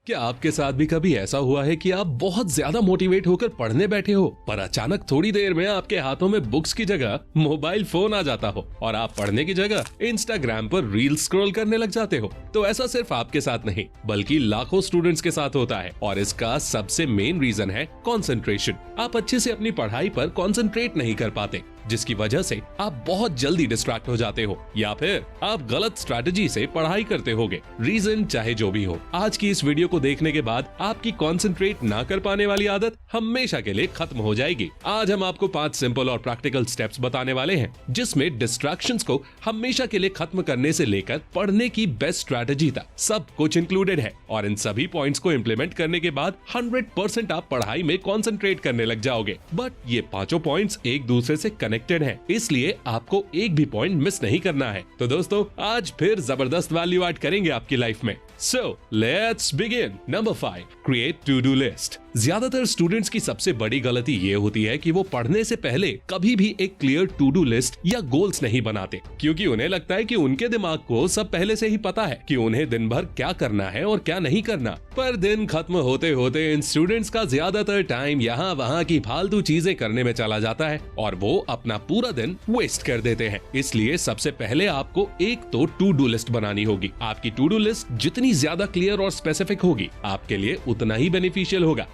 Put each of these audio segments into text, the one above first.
क्या आपके साथ भी कभी ऐसा हुआ है कि आप बहुत ज्यादा मोटिवेट होकर पढ़ने बैठे हो पर अचानक थोड़ी देर में आपके हाथों में बुक्स की जगह मोबाइल फोन आ जाता हो और आप पढ़ने की जगह इंस्टाग्राम पर रील स्क्रॉल करने लग जाते हो? तो ऐसा सिर्फ आपके साथ नहीं बल्कि लाखों स्टूडेंट्स के साथ होता है और इसका सबसे मेन रीजन है कंसंट्रेशन। आप अच्छे से अपनी पढ़ाई पर कंसंट्रेट नहीं कर पाते जिसकी वजह से आप बहुत जल्दी डिस्ट्रैक्ट हो जाते हो या फिर आप गलत स्ट्रैटेजी से पढ़ाई करते होगे। रीजन चाहे जो भी हो, आज की इस वीडियो को देखने के बाद आपकी कंसंट्रेट ना कर पाने वाली आदत हमेशा के लिए खत्म हो जाएगी। आज हम आपको 5 सिंपल और प्रैक्टिकल स्टेप्स बताने वाले हैं जिसमें डिस्ट्रैक्शंस को हमेशा के लिए खत्म करने से लेकर पढ़ने की बेस्ट स्ट्रैटेजी तक सब कुछ इंक्लूडेड है और इन सभी पॉइंट्स को इम्प्लीमेंट करने के बाद 100% आप पढ़ाई में कॉन्सेंट्रेट करने लग जाओगे। बट ये पांचों पॉइंट्स एक दूसरे से कनेक्टेड है, इसलिए आपको एक भी पॉइंट मिस नहीं करना है। तो दोस्तों आज फिर जबरदस्त वैल्यू ऐड करेंगे आपकी लाइफ में। So let's begin. Number 5, create to do list. ज्यादातर स्टूडेंट्स की सबसे बड़ी गलती ये होती है कि वो पढ़ने से पहले कभी भी एक क्लियर टू डू लिस्ट या गोल्स नहीं बनाते क्योंकि उन्हें लगता है कि उनके दिमाग को सब पहले से ही पता है कि उन्हें दिन भर क्या करना है और क्या नहीं करना। पर दिन खत्म होते होते इन स्टूडेंट्स का ज्यादातर टाइम यहाँ वहाँ की फालतू चीजें करने में चला जाता है और वो अपना पूरा दिन वेस्ट कर देते हैं। इसलिए सबसे पहले आपको एक तो टू डू लिस्ट बनानी होगी। आपकी टू डू लिस्ट जितनी ज्यादा क्लियर और स्पेसिफिक होगी आपके लिए उतना ही बेनिफिशियल होगा।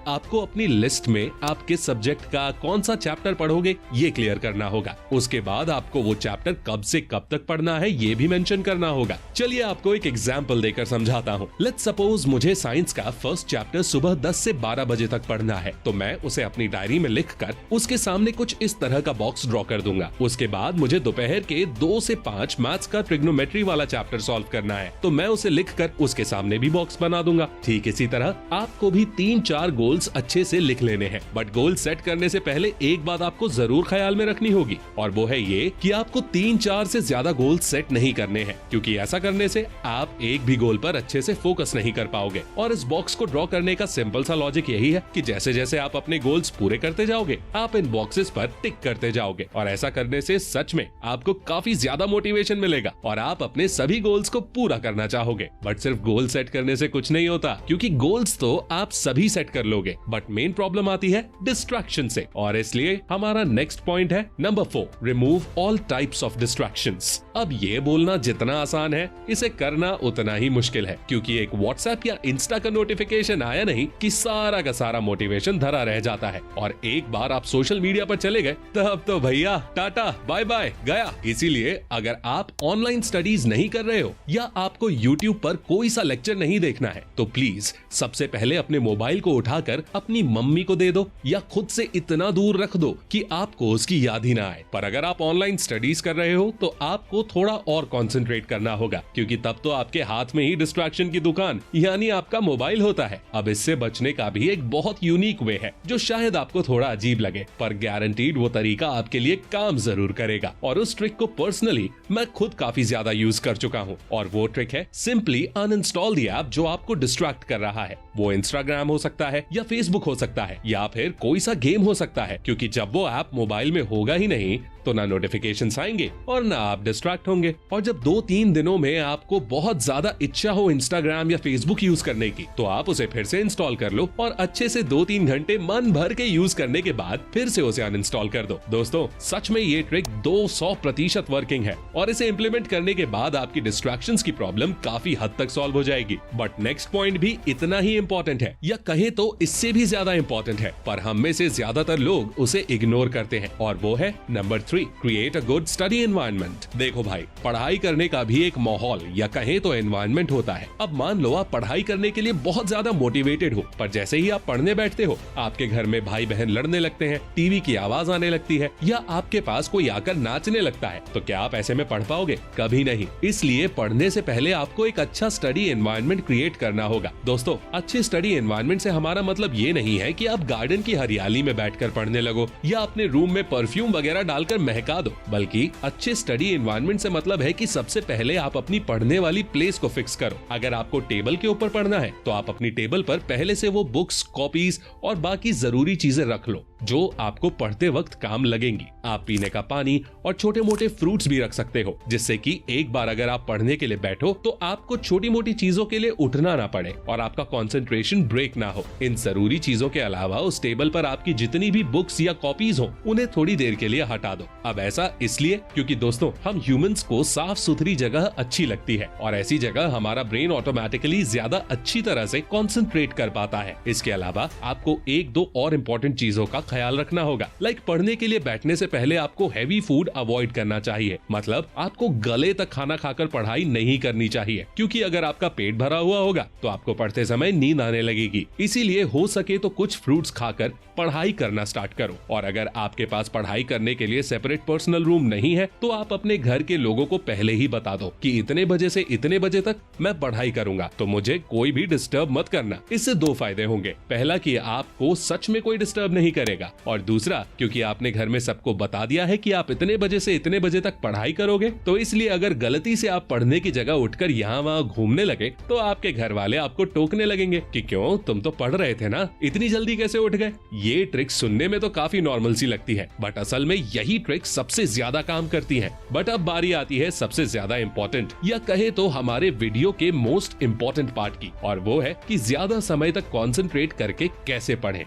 आपको अपनी लिस्ट में आप किस सब्जेक्ट का कौन सा चैप्टर पढ़ोगे ये क्लियर करना होगा। उसके बाद आपको वो चैप्टर कब से कब तक पढ़ना है ये भी मेंशन करना होगा। चलिए आपको एक एग्जांपल देकर समझाता हूँ। लेट्स सपोज मुझे साइंस का फर्स्ट चैप्टर सुबह 10 से 12 बजे तक पढ़ना है तो मैं उसे अपनी डायरी में लिखकर उसके सामने कुछ इस तरह का बॉक्स ड्रॉ कर दूंगा। उसके बाद मुझे दोपहर के 2 से 5 मैथ्स का ट्रिग्नोमेट्री वाला चैप्टर सॉल्व करना है तो मैं उसे लिखकर उसके सामने भी बॉक्स बना दूंगा। ठीक इसी तरह आपको भी 3-4 गोल्स अच्छे से लिख लेने हैं। बट गोल सेट करने से पहले एक बात आपको जरूर ख्याल में रखनी होगी और वो है ये कि आपको 3-4 से ज्यादा गोल सेट नहीं करने हैं क्योंकि ऐसा करने से आप एक भी गोल पर अच्छे से फोकस नहीं कर पाओगे। और इस बॉक्स को ड्रॉ करने का सिंपल सा लॉजिक यही है कि जैसे जैसे आप अपने गोल्स पूरे करते जाओगे आप इन बॉक्सेस पर टिक करते जाओगे और ऐसा करने से सच में आपको काफी ज्यादा मोटिवेशन मिलेगा और आप अपने सभी गोल्स को पूरा करना चाहोगे। बट सिर्फ गोल सेट करने से कुछ नहीं होता क्योंकि गोल्स तो आप सभी सेट कर लोगे बट मेन प्रॉब्लम आती है डिस्ट्रैक्शन से और इसलिए हमारा नेक्स्ट पॉइंट है number 4, remove all types of distractions. अब ये बोलना जितना आसान है इसे करना उतना ही मुश्किल है क्योंकि एक व्हाट्सएप या इंस्टा का नोटिफिकेशन आया नहीं कि सारा का सारा मोटिवेशन धरा रह जाता है और एक बार आप सोशल मीडिया पर चले गए तब तो भैया टाटा बाय बाय गया। इसीलिए अगर आप ऑनलाइन स्टडीज नहीं कर रहे हो या आपको यूट्यूब पर कोई सा लेक्चर नहीं देखना है तो प्लीज सबसे पहले अपने मोबाइल को उठाकर अपनी मम्मी को दे दो या खुद से इतना दूर रख दो कि आपको उसकी याद ही ना आए। पर अगर आप ऑनलाइन स्टडीज कर रहे हो तो आपको थोड़ा और कंसंट्रेट करना होगा क्योंकि तब तो आपके हाथ में ही डिस्ट्रैक्शन की दुकान यानी आपका मोबाइल होता है। अब इससे बचने का भी एक बहुत यूनिक वे है जो शायद आपको थोड़ा अजीब लगे पर गारंटीड वो तरीका आपके लिए काम जरूर करेगा और उस ट्रिक को पर्सनली मैं खुद काफी ज्यादा यूज कर चुका हूँ और वो ट्रिक है सिंपली अनइंस्टॉल द ऐप जो आपको डिस्ट्रैक्ट कर रहा है। वो इंस्टाग्राम हो सकता है या फेसबुक हो सकता है या फिर कोई सा गेम हो सकता है क्योंकि जब वो ऐप मोबाइल में होगा ही नहीं तो ना नोटिफिकेशंस आएंगे और ना आप डिस्ट्रैक्ट होंगे। और जब 2-3 दिनों में आपको बहुत ज्यादा इच्छा हो इंस्टाग्राम या फेसबुक यूज करने की तो आप उसे फिर से इंस्टॉल कर लो और अच्छे से 2-3 घंटे मन भर के यूज करने के बाद फिर से उसे अनइंस्टॉल कर दो। दोस्तों सच में ये ट्रिक 200% वर्किंग है और इसे इम्प्लीमेंट करने के बाद आपकी डिस्ट्रैक्शंस की प्रॉब्लम काफी हद तक सॉल्व हो जाएगी। बट नेक्स्ट पॉइंट भी इतना ही इम्पोर्टेंट है या कहे तो इससे भी ज्यादा इम्पोर्टेंट है पर हम में से ज्यादातर लोग उसे इग्नोर करते हैं और वो है number 3, create a good study environment. देखो भाई पढ़ाई करने का भी एक माहौल या कहें तो एनवायरनमेंट होता है। अब मान लो आप पढ़ाई करने के लिए बहुत ज्यादा मोटिवेटेड हो पर जैसे ही आप पढ़ने बैठते हो आपके घर में भाई बहन लड़ने लगते हैं, टीवी की आवाज आने लगती है या आपके पास कोई आकर नाचने लगता है तो क्या आप ऐसे में पढ़ पाओगे? कभी नहीं। इसलिए पढ़ने से पहले आपको एक अच्छा स्टडी एनवायरनमेंट क्रिएट करना होगा। दोस्तों अच्छे स्टडी एनवायरनमेंट से हमारा मतलब ये नहीं है कि आप गार्डन की हरियाली में बैठकर पढ़ने लगो या अपने रूम में परफ्यूम वगैरह डालकर महका दो, बल्कि अच्छे स्टडी एनवायरनमेंट से मतलब है कि सबसे पहले आप अपनी पढ़ने वाली प्लेस को फिक्स करो। अगर आपको टेबल के ऊपर पढ़ना है तो आप अपनी टेबल पर पहले से वो बुक्स, कॉपीज और बाकी जरूरी चीजें रख लो। जो आपको पढ़ते वक्त काम लगेंगी। आप पीने का पानी और छोटे मोटे फ्रूट्स भी रख सकते हो, जिससे कि एक बार अगर आप पढ़ने के लिए बैठो तो आपको छोटी मोटी चीजों के लिए उठना ना पड़े और आपका कंसंट्रेशन ब्रेक ना हो। इन जरूरी चीजों के अलावा उस टेबल पर आपकी जितनी भी बुक्स या कॉपीज हो उन्हें थोड़ी देर के लिए हटा दो। अब ऐसा इसलिए क्योंकि दोस्तों हम ह्यूमंस को साफ सुथरी जगह अच्छी लगती है और ऐसी जगह हमारा ब्रेन ऑटोमेटिकली ज्यादा अच्छी तरह से कंसंट्रेट कर पाता है। इसके अलावा आपको एक दो और इम्पोर्टेंट चीजों का ख्याल रखना होगा। लाइक पढ़ने के लिए बैठने से पहले आपको हैवी फूड अवॉइड करना चाहिए। मतलब आपको गले तक खाना खाकर पढ़ाई नहीं करनी चाहिए, क्योंकि अगर आपका पेट भरा हुआ होगा तो आपको पढ़ते समय नींद आने लगेगी। इसीलिए हो सके तो कुछ फ्रूट्स खाकर पढ़ाई करना स्टार्ट करो। और अगर आपके पास पढ़ाई करने के लिए सेपरेट पर्सनल रूम नहीं है तो आप अपने घर के लोगों को पहले ही बता दो कि इतने बजे से इतने बजे तक मैं पढ़ाई करूंगा, तो मुझे कोई भी डिस्टर्ब मत करना। इससे दो फायदे होंगे। पहला कि आपको सच में कोई डिस्टर्ब नहीं करेगा, और दूसरा क्योंकि आपने घर में सबको बता दिया है कि आप इतने बजे से इतने बजे तक पढ़ाई करोगे, तो इसलिए अगर गलती से आप पढ़ने की जगह उठकर यहाँ वहाँ घूमने लगे तो आपके घर वाले आपको टोकने लगेंगे कि क्यों, तुम तो पढ़ रहे थे ना, इतनी जल्दी कैसे उठ गए। ये ट्रिक सुनने में तो काफी नॉर्मल सी लगती है, बट असल में यही ट्रिक सबसे ज्यादा काम करती है। बट अब बारी आती है सबसे ज्यादा इम्पोर्टेंट, या कहे तो हमारे वीडियो के मोस्ट इम्पोर्टेंट पार्ट की, और वो है कि ज्यादा समय तक कॉन्सेंट्रेट करके कैसे पढ़ें।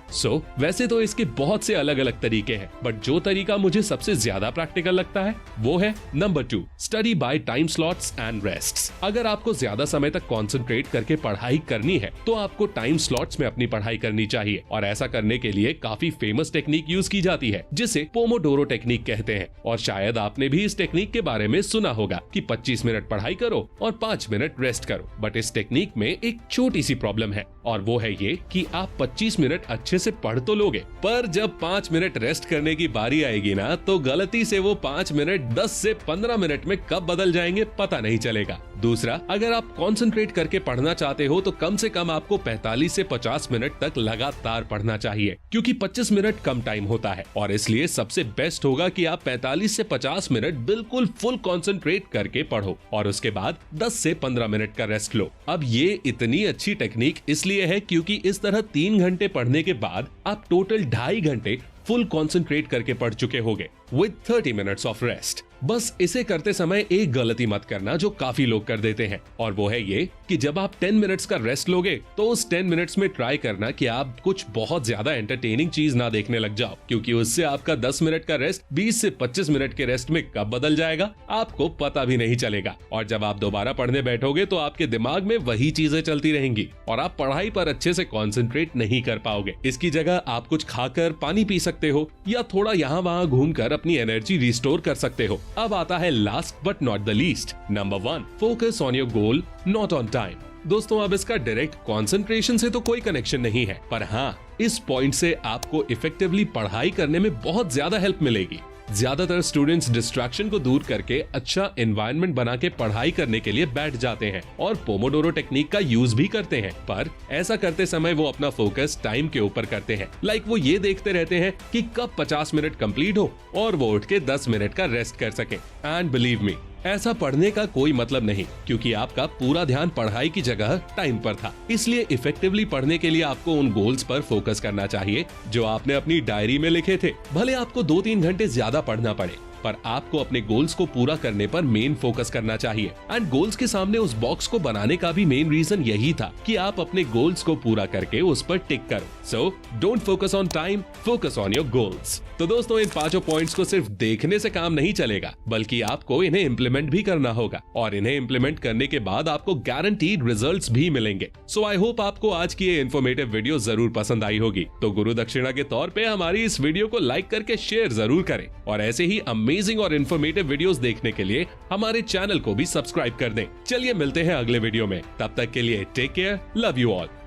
वैसे तो इसके बहुत से अलग अलग तरीके हैं, बट जो तरीका मुझे सबसे ज्यादा प्रैक्टिकल लगता है वो है number 2, study by time slots and rests. अगर आपको ज्यादा समय तक कॉन्सेंट्रेट करके पढ़ाई करनी है तो आपको टाइम स्लॉट्स में अपनी पढ़ाई करनी चाहिए, और ऐसा करने के लिए काफी फेमस टेक्निक यूज की जाती है जिसे पोमोडोरो टेक्निक कहते हैं। और शायद आपने भी इस टेक्निक के बारे में सुना होगा कि 25 मिनट पढ़ाई करो और 5 मिनट रेस्ट करो। बट इस टेक्निक में एक छोटी सी प्रॉब्लम है, और वो है ये कि आप 25 मिनट अच्छे से पढ़ तो लोगे, पर जब 5 मिनट रेस्ट करने की बारी आएगी ना, तो गलती से वो 5 मिनट 10 से 15 मिनट में कब बदल जाएंगे पता नहीं चलेगा। दूसरा, अगर आप कंसंट्रेट करके पढ़ना चाहते हो तो कम से कम आपको 45 से 50 मिनट तक लगातार पढ़ना चाहिए, क्योंकि 25 मिनट कम टाइम होता है, और इसलिए सबसे बेस्ट होगा कि आप 45 से 50 मिनट बिल्कुल फुल कंसंट्रेट करके पढ़ो और उसके बाद 10 से 15 मिनट का रेस्ट लो। अब ये इतनी अच्छी टेक्निक इसलिए है क्योंकि इस तरह 3 घंटे पढ़ने के बाद आप टोटल 2.5 घंटे फुल कंसंट्रेट करके पढ़ चुके होंगे विद 30 मिनट्स ऑफ रेस्ट। बस इसे करते समय एक गलती मत करना जो काफी लोग कर देते हैं, और वो है ये कि जब आप 10 मिनट्स का रेस्ट लोगे तो उस 10 मिनट्स में ट्राई करना कि आप कुछ बहुत ज्यादा एंटरटेनिंग चीज ना देखने लग जाओ, क्योंकि उससे आपका 10 मिनट का रेस्ट 20 से 25 मिनट के रेस्ट में कब बदल जाएगा आपको पता भी नहीं चलेगा। और जब आप दोबारा पढ़ने बैठोगे तो आपके दिमाग में वही चीजें चलती रहेंगी और आप पढ़ाई पर अच्छे से कॉन्सेंट्रेट नहीं कर पाओगे। इसकी जगह आप कुछ खाकर पानी पी सकते हो या थोड़ा यहाँ वहाँ घूमकर अपनी एनर्जी रिस्टोर कर सकते हो। अब आता है last but not the least, number 1, focus on your goal not on time. दोस्तों, अब इसका डायरेक्ट कंसंट्रेशन से तो कोई कनेक्शन नहीं है, पर हाँ, इस पॉइंट से आपको इफेक्टिवली पढ़ाई करने में बहुत ज्यादा हेल्प मिलेगी। ज्यादातर स्टूडेंट्स डिस्ट्रैक्शन को दूर करके अच्छा एनवायरनमेंट बना के पढ़ाई करने के लिए बैठ जाते हैं और पोमोडोरो टेक्निक का यूज भी करते हैं, पर ऐसा करते समय वो अपना फोकस टाइम के ऊपर करते हैं। लाइक वो ये देखते रहते हैं कि कब 50 मिनट कंप्लीट हो और वो उठ के 10 मिनट का रेस्ट कर सके। एंड बिलीव मी, ऐसा पढ़ने का कोई मतलब नहीं, क्योंकि आपका पूरा ध्यान पढ़ाई की जगह टाइम पर था। इसलिए इफेक्टिवली पढ़ने के लिए आपको उन गोल्स पर फोकस करना चाहिए जो आपने अपनी डायरी में लिखे थे। भले आपको 2-3 घंटे ज्यादा पढ़ना पड़े, पर आपको अपने गोल्स को पूरा करने पर मेन फोकस करना चाहिए। एंड गोल्स के सामने उस बॉक्स को बनाने का भी मेन रीजन यही था कि आप अपने गोल्स को पूरा करके उस पर टिक करो। So don't focus on time, focus on your goals. तो दोस्तों, इन 5 पॉइंट्स को सिर्फ देखने से काम नहीं चलेगा, बल्कि आपको इन्हें इम्प्लीमेंट भी करना होगा, और इन्हें इम्प्लीमेंट करने के बाद आपको गारंटीड रिजल्ट्स भी मिलेंगे। सो आई होप आपको आज की ये इन्फॉर्मेटिव वीडियो जरूर पसंद आई होगी। तो गुरु दक्षिणा के तौर पे हमारी इस वीडियो को लाइक करके शेयर जरूर करें, और ऐसे ही अमेजिंग और इन्फॉर्मेटिव वीडियोस देखने के लिए हमारे चैनल को भी सब्सक्राइब कर दें। चलिए मिलते हैं अगले वीडियो में, तब तक के लिए take care, love you all.